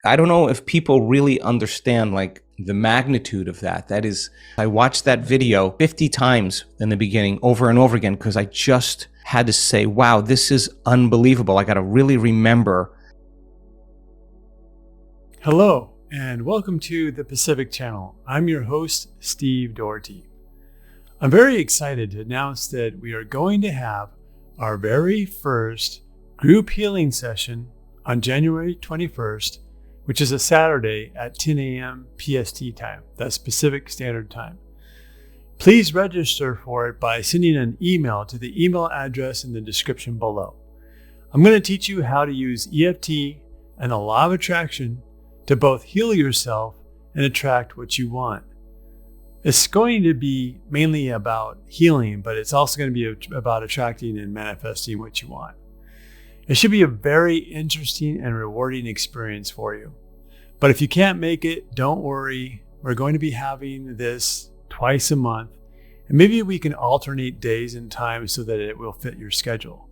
I don't know if people really understand like the magnitude of that. That is, I watched that video 50 times in the beginning over and over again because I just had to say, wow, this is unbelievable. I got to really remember. Hello, and welcome to the Pacific Channel. I'm your host, Steve Doherty. I'm very excited to announce that we are going to have our very first group healing session on January 21st, which is a Saturday at 10 a.m. PST time. That's Pacific Standard Time. Please register for it by sending an email to the email address in the description below. I'm going to teach you how to use EFT and the law of attraction to both heal yourself and attract what you want. It's going to be mainly about healing, but it's also going to be about attracting and manifesting what you want. It should be a very interesting and rewarding experience for you. But if you can't make it, don't worry. We're going to be having this twice a month, and maybe we can alternate days and times so that it will fit your schedule.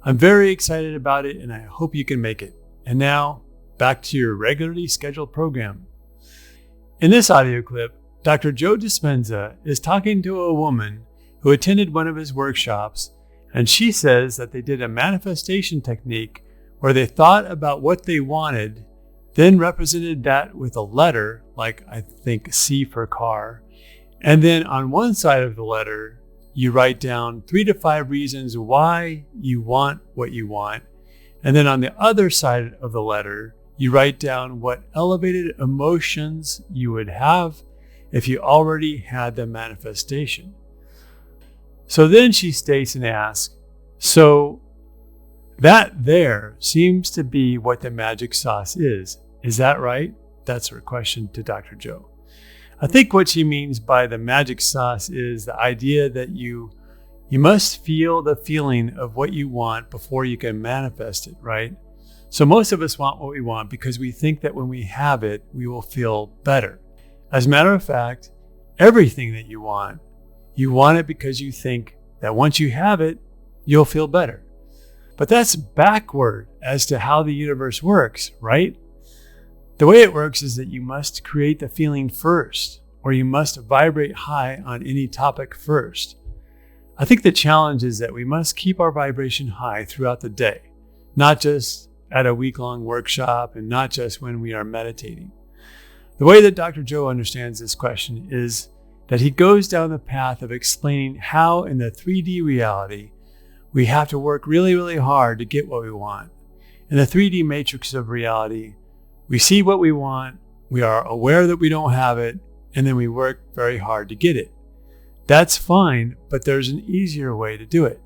I'm very excited about it, and I hope you can make it. And now, back to your regularly scheduled program. In this audio clip, Dr. Joe Dispenza is talking to a woman who attended one of his workshops, and she says that they did a manifestation technique where they thought about what they wanted, then represented that with a letter, like I think C for car. And then on one side of the letter, you write down 3 to 5 reasons why you want what you want. And then on the other side of the letter, you write down what elevated emotions you would have if you already had the manifestation. So then she states and asks, so that there seems to be what the magic sauce is. Is that right? That's her question to Dr. Joe. I think what she means by the magic sauce is the idea that you must feel the feeling of what you want before you can manifest it, right? So most of us want what we want because we think that when we have it, we will feel better. As a matter of fact, everything that you want it because you think that once you have it, you'll feel better. But that's backward as to how the universe works, right? The way it works is that you must create the feeling first, or you must vibrate high on any topic first. I think the challenge is that we must keep our vibration high throughout the day, not just at a week-long workshop and not just when we are meditating. The way that Dr. Joe understands this question is that he goes down the path of explaining how in the 3D reality, we have to work really, really hard to get what we want. In the 3D matrix of reality, we see what we want, we are aware that we don't have it, and then we work very hard to get it. That's fine, but there's an easier way to do it.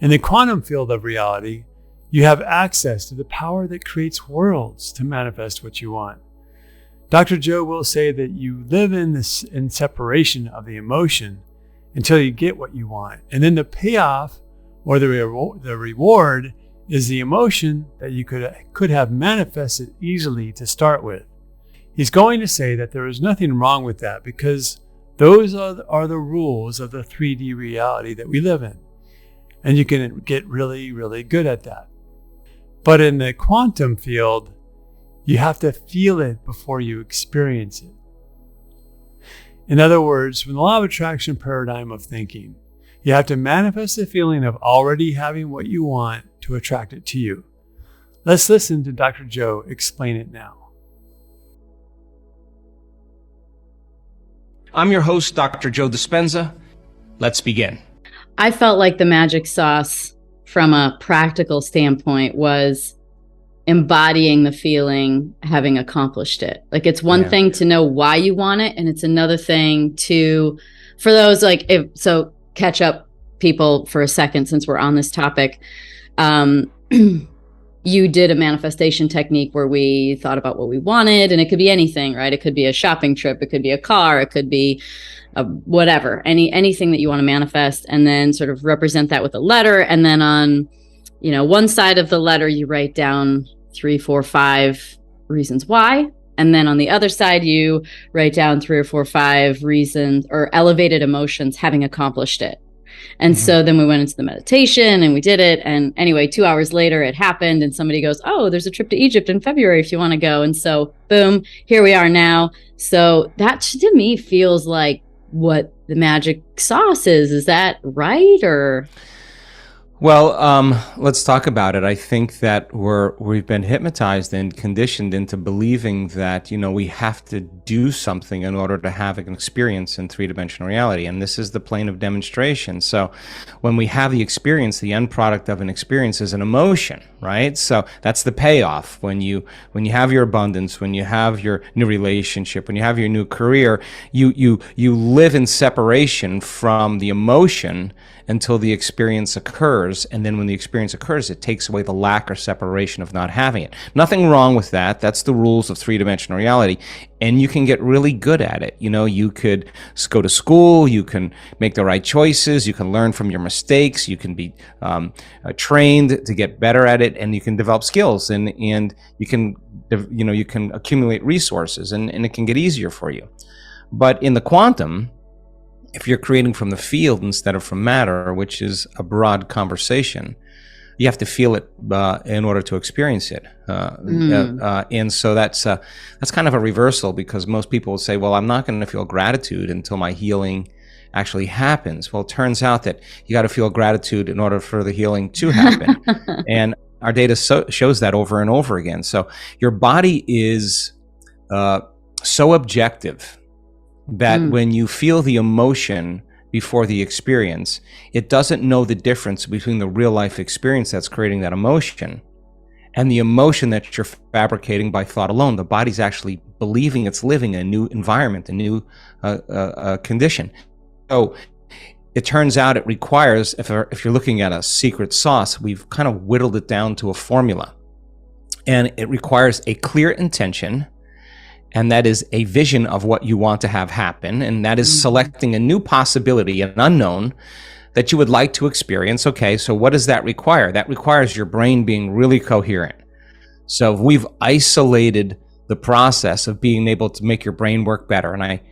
In the quantum field of reality, you have access to the power that creates worlds to manifest what you want. Dr. Joe will say that you live in separation of the emotion until you get what you want. And then the payoff or the reward is the emotion that you could have manifested easily to start with. He's going to say that there is nothing wrong with that because those are the rules of the 3D reality that we live in. And you can get really, really good at that. But in the quantum field, you have to feel it before you experience it. In other words, from the law of attraction paradigm of thinking, you have to manifest the feeling of already having what you want to attract it to you. Let's listen to Dr. Joe explain it now. I'm your host, Dr. Joe Dispenza. Let's begin. I felt like the magic sauce from a practical standpoint was embodying the feeling, having accomplished it. Like it's one thing to know why you want it, and it's another thing for those catch up people for a second since we're on this topic. You did a manifestation technique where we thought about what we wanted, and it could be anything, right? It could be a shopping trip, it could be a car, it could be whatever, anything that you want to manifest, and then sort of represent that with a letter. And then on, one side of the letter, you write down 3, 4, 5 reasons why. And then on the other side, you write down 3 or 4, 5 reasons or elevated emotions having accomplished it. And so then we went into the meditation and we did it. And anyway, 2 hours later it happened and somebody goes, oh, there's a trip to Egypt in February if you want to go. And so boom, here we are now. So that to me feels like what the magic sauce is. Is that right? Or... Well, let's talk about it. I think that we've been hypnotized and conditioned into believing that, we have to do something in order to have an experience in three-dimensional reality. And this is the plane of demonstration. So when we have the experience, the end product of an experience is an emotion, right? So that's the payoff. When you have your abundance, when you have your new relationship, when you have your new career, you live in separation from the emotion until the experience occurs. And then when the experience occurs, it takes away the lack or separation of not having it. Nothing wrong with that. That's the rules of three-dimensional reality. And you can get really good at it. You could go to school, you can make the right choices, you can learn from your mistakes, you can be trained to get better at it, and you can develop skills, and you can accumulate resources, and it can get easier for you. But in the quantum, if you're creating from the field instead of from matter, which is a broad conversation, you have to feel it in order to experience it. And so that's kind of a reversal, because most people will say, well, I'm not going to feel gratitude until my healing actually happens. Well, it turns out that you got to feel gratitude in order for the healing to happen. And our data shows that over and over again. So your body is so objective that when you feel the emotion before the experience, it doesn't know the difference between the real life experience that's creating that emotion and the emotion that you're fabricating by thought alone. The body's actually believing it's living in a new environment, a new condition. So it turns out it requires, if you're looking at a secret sauce, we've kind of whittled it down to a formula. And it requires a clear intention, and that is a vision of what you want to have happen, and that is selecting a new possibility, an unknown that you would like to experience. Okay, so what does that require? That requires your brain being really coherent. So we've isolated the process of being able to make your brain work better. And I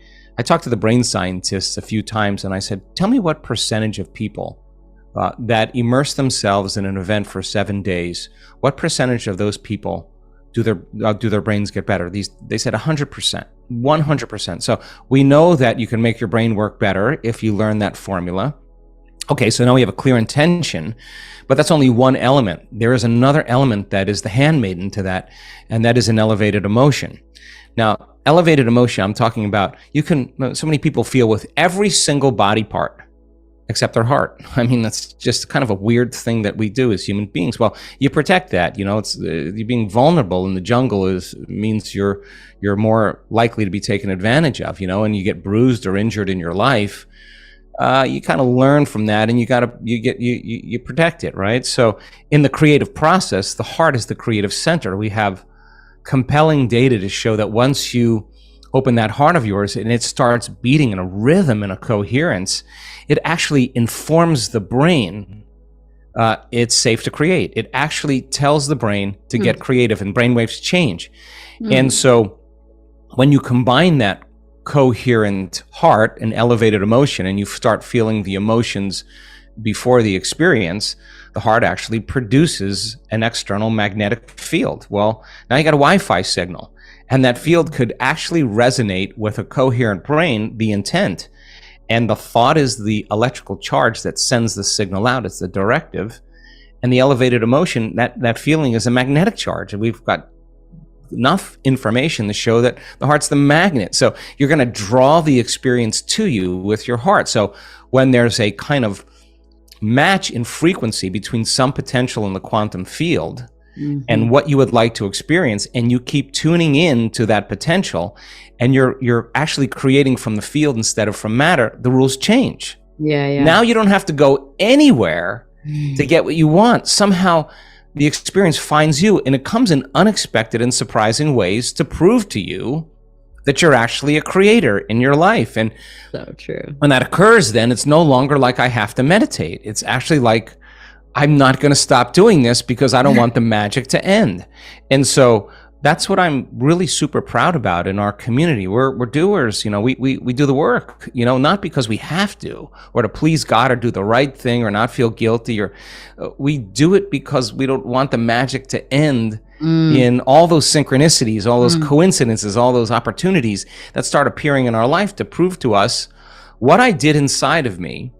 talked to the brain scientists a few times, and I said, tell me what percentage of people that immerse themselves in an event for 7 days, what percentage of those people do their brains get better? They said 100%, 100%. So we know that you can make your brain work better if you learn that formula. Okay, so now we have a clear intention, but that's only one element. There is another element that is the handmaiden to that, and that is an elevated emotion. Now, elevated emotion, I'm talking about, so many people feel with every single body part except their heart. I mean, that's just kind of a weird thing that we do as human beings. Well, you protect that. It's you're being vulnerable in the jungle means you're more likely to be taken advantage of. And you get bruised or injured in your life. You kind of learn from that, and you protect it, right? So in the creative process, the heart is the creative center. We have compelling data to show that once you open that heart of yours and it starts beating in a rhythm and a coherence, it actually informs the brain it's safe to create. It actually tells the brain to get creative, and brainwaves change. And so when you combine that coherent heart and elevated emotion, and you start feeling the emotions before the experience, the heart actually produces an external magnetic field. Well, now you got a Wi-Fi signal, and that field could actually resonate with a coherent brain, the intent. And the thought is the electrical charge that sends the signal out. It's the directive. And the elevated emotion, that feeling is a magnetic charge. And we've got enough information to show that the heart's the magnet. So you're going to draw the experience to you with your heart. So when there's a kind of match in frequency between some potential in the quantum field and what you would like to experience, and you keep tuning in to that potential, and you're actually creating from the field instead of from matter, the rules change. Yeah. Now you don't have to go anywhere to get what you want. Somehow the experience finds you, and it comes in unexpected and surprising ways to prove to you that you're actually a creator in your life. And so true. When that occurs, then it's no longer like I have to meditate. It's actually like, I'm not going to stop doing this because I don't want the magic to end. And so that's what I'm really super proud about in our community. We're doers, we do the work, not because we have to or to please God or do the right thing or not feel guilty, or we do it because we don't want the magic to end in all those synchronicities, all those coincidences, all those opportunities that start appearing in our life to prove to us what I did inside of me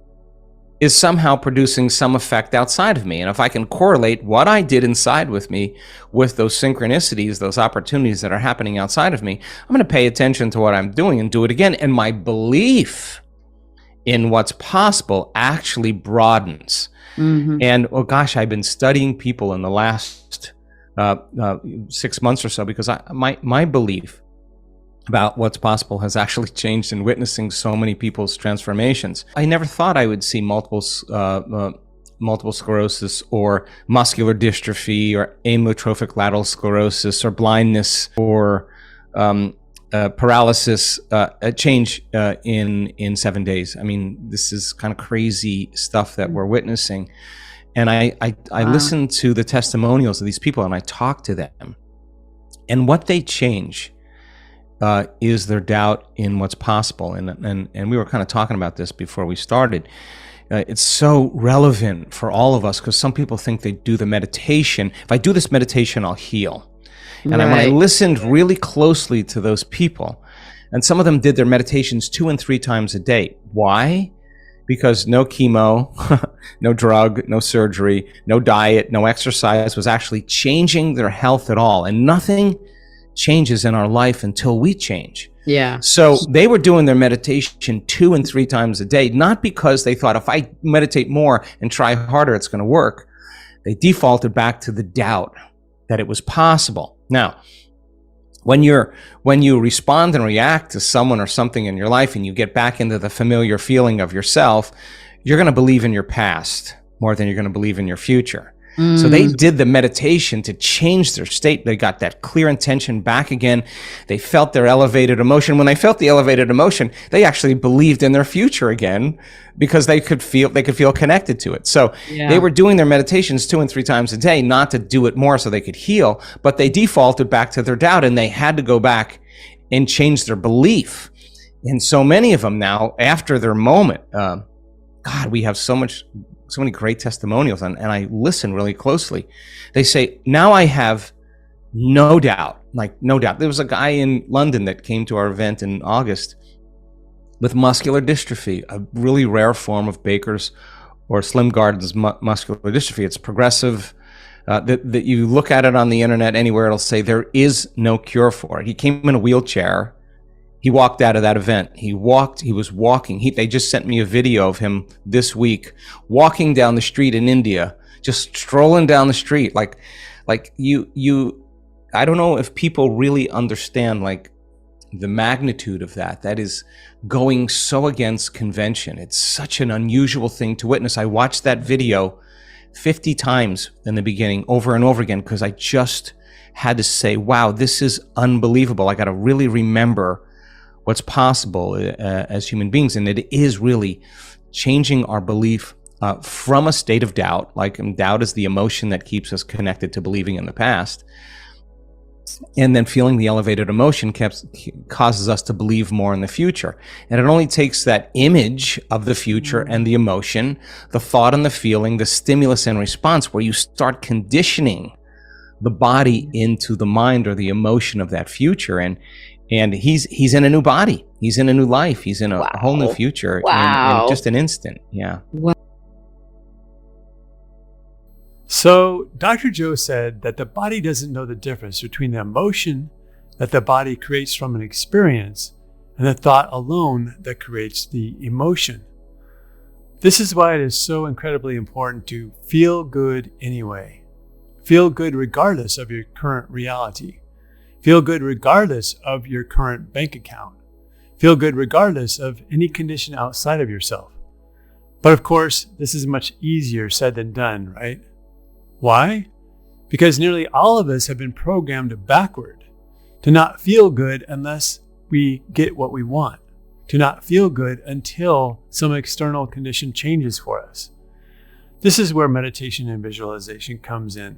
is somehow producing some effect outside of me. And if I can correlate what I did inside with me with those synchronicities, those opportunities that are happening outside of me, I'm going to pay attention to what I'm doing and do it again. And my belief in what's possible actually broadens. And, oh gosh, I've been studying people in the last 6 months or so, because my belief about what's possible has actually changed in witnessing so many people's transformations. I never thought I would see multiple sclerosis or muscular dystrophy or amyotrophic lateral sclerosis or blindness or paralysis change in 7 days. I mean, this is kind of crazy stuff that we're witnessing. And I listen to the testimonials of these people and I talk to them. And what they change is their doubt in what's possible. And we were kind of talking about this before we started. It's so relevant for all of us because some people think they do the meditation. If I do this meditation, I'll heal. And when I listened really closely to those people, and some of them did their meditations 2 and 3 times a day. Why? Because no chemo, no drug, no surgery, no diet, no exercise was actually changing their health at all. And nothing changes in our life until we change. Yeah. So they were doing their meditation 2 and 3 times a day, not because they thought if I meditate more and try harder, it's going to work. They defaulted back to the doubt that it was possible. Now, when you respond and react to someone or something in your life and you get back into the familiar feeling of yourself, you're going to believe in your past more than you're going to believe in your future. So they did the meditation to change their state. They got that clear intention back again. They felt their elevated emotion. When they felt the elevated emotion, they actually believed in their future again because they could feel connected to it. So they were doing their meditations 2 and 3 times a day, not to do it more so they could heal, but they defaulted back to their doubt and they had to go back and change their belief. And so many of them now, after their moment, God, we have so many great testimonials, and I listen really closely. They say, now I have no doubt, like no doubt. There was a guy in London that came to our event in August with muscular dystrophy, a really rare form of Baker's or Slim Gardens muscular dystrophy. It's progressive. That you look at it on the internet anywhere, it'll say there is no cure for it. He came in a wheelchair. He walked out of that event. He was walking. They just sent me a video of him this week walking down the street in India, just strolling down the street. Like I don't know if people really understand like the magnitude of that. That is going so against convention. It's such an unusual thing to witness. I watched that video 50 times in the beginning, over and over again, because I just had to say, wow, this is unbelievable. I got to really remember what's possible as human beings. And it is really changing our belief from a state of doubt, like doubt is the emotion that keeps us connected to believing in the past. And then feeling the elevated emotion causes us to believe more in the future. And it only takes that image of the future and the emotion, the thought and the feeling, the stimulus and response, where you start conditioning the body into the mind or the emotion of that future. And he's in a new body. He's in a new life. He's in a whole new future in just an instant. Yeah. Wow. So Dr. Joe said that the body doesn't know the difference between the emotion that the body creates from an experience and the thought alone that creates the emotion. This is why it is so incredibly important to feel good anyway. Feel good regardless of your current reality. Feel good regardless of your current bank account. Feel good regardless of any condition outside of yourself. But of course, this is much easier said than done, right? Why? Because nearly all of us have been programmed backward to not feel good unless we get what we want, to not feel good until some external condition changes for us. This is where meditation and visualization comes in.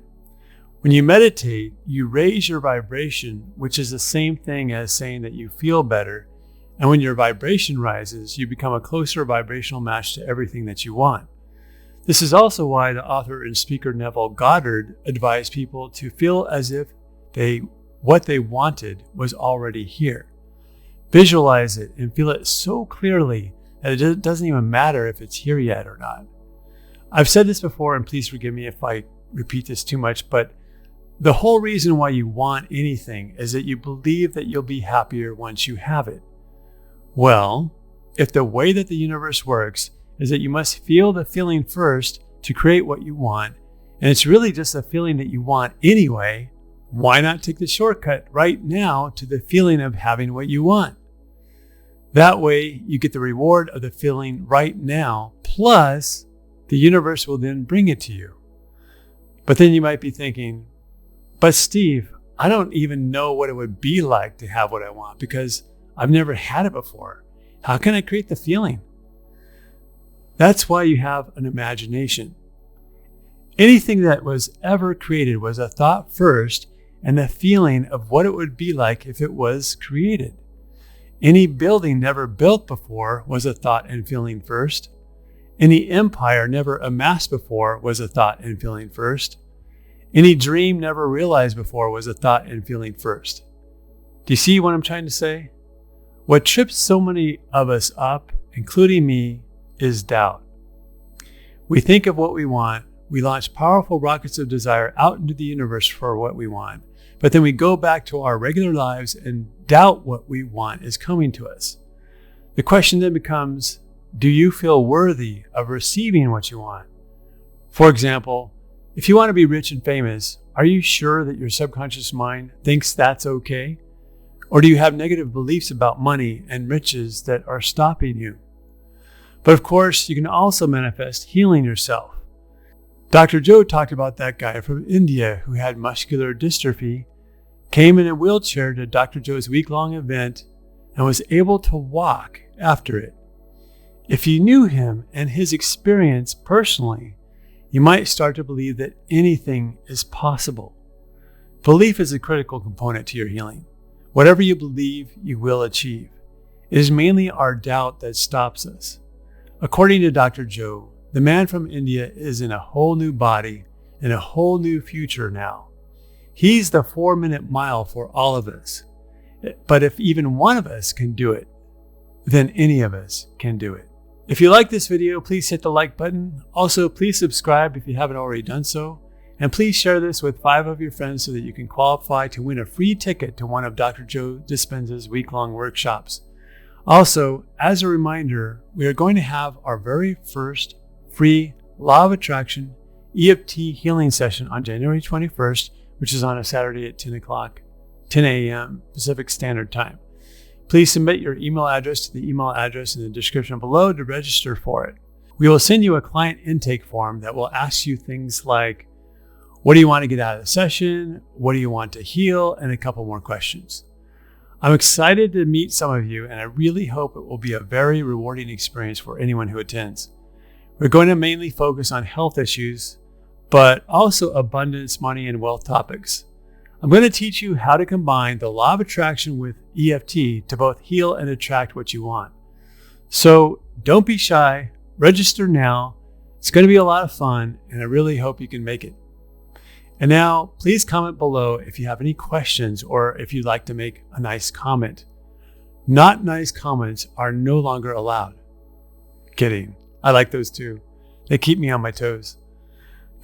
When you meditate, you raise your vibration, which is the same thing as saying that you feel better. And when your vibration rises, you become a closer vibrational match to everything that you want. This is also why the author and speaker Neville Goddard advised people to feel as if what they wanted was already here. Visualize it and feel it so clearly that it doesn't even matter if it's here yet or not. I've said this before, and please forgive me if I repeat this too much, but the whole reason why you want anything is that you believe that you'll be happier once you have it. Well, if the way that the universe works is that you must feel the feeling first to create what you want, and it's really just a feeling that you want anyway, why not take the shortcut right now to the feeling of having what you want? That way, you get the reward of the feeling right now, plus the universe will then bring it to you. But then you might be thinking, but Steve, I don't even know what it would be like to have what I want because I've never had it before. How can I create the feeling? That's why you have an imagination. Anything that was ever created was a thought first and the feeling of what it would be like if it was created. Any building never built before was a thought and feeling first. Any empire never amassed before was a thought and feeling first. Any dream never realized before was a thought and feeling first. Do you see what I'm trying to say? What trips so many of us up, including me, is doubt. We think of what we want, we launch powerful rockets of desire out into the universe for what we want, but then we go back to our regular lives and doubt what we want is coming to us. The question then becomes, do you feel worthy of receiving what you want? For example, if you want to be rich and famous, are you sure that your subconscious mind thinks that's okay? Or do you have negative beliefs about money and riches that are stopping you? But of course, you can also manifest healing yourself. Dr. Joe talked about that guy from India who had muscular dystrophy, came in a wheelchair to Dr. Joe's week-long event, and was able to walk after it. If you knew him and his experience personally, you might start to believe that anything is possible. Belief is a critical component to your healing. Whatever you believe, you will achieve. It is mainly our doubt that stops us. According to Dr. Joe, the man from India is in a whole new body and a whole new future now. He's the 4-minute mile for all of us. But if even one of us can do it, then any of us can do it. If you like this video, please hit the like button. Also, please subscribe if you haven't already done so. And please share this with 5 of your friends so that you can qualify to win a free ticket to one of Dr. Joe Dispenza's week-long workshops. Also, as a reminder, we are going to have our very first free Law of Attraction EFT healing session on January 21st, which is on a Saturday at 10 a.m. Pacific Standard Time. Please submit your email address to the email address in the description below to register for it. We will send you a client intake form that will ask you things like, what do you want to get out of the session? What do you want to heal? And a couple more questions. I'm excited to meet some of you, and I really hope it will be a very rewarding experience for anyone who attends. We're going to mainly focus on health issues, but also abundance, money, and wealth topics. I'm going to teach you how to combine the law of attraction with EFT to both heal and attract what you want. So don't be shy, register now. It's going to be a lot of fun, and I really hope you can make it. And now, please comment below if you have any questions or if you'd like to make a nice comment. Not nice comments are no longer allowed. Kidding. I like those too. They keep me on my toes.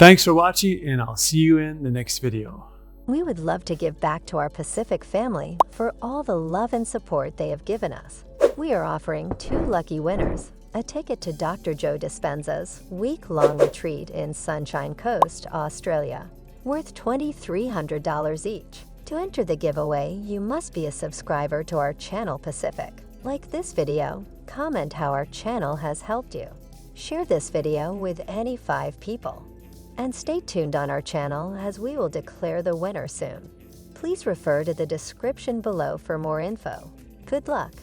Thanks for watching, and I'll see you in the next video. We would love to give back to our Pacific family for all the love and support they have given us. We are offering 2 lucky winners a ticket to Dr. Joe Dispenza's week-long retreat in Sunshine Coast, Australia, worth $2,300 each. To enter the giveaway, you must be a subscriber to our channel Pacific. Like this video, comment how our channel has helped you. Share this video with any 5 people. And stay tuned on our channel as we will declare the winner soon. Please refer to the description below for more info. Good luck!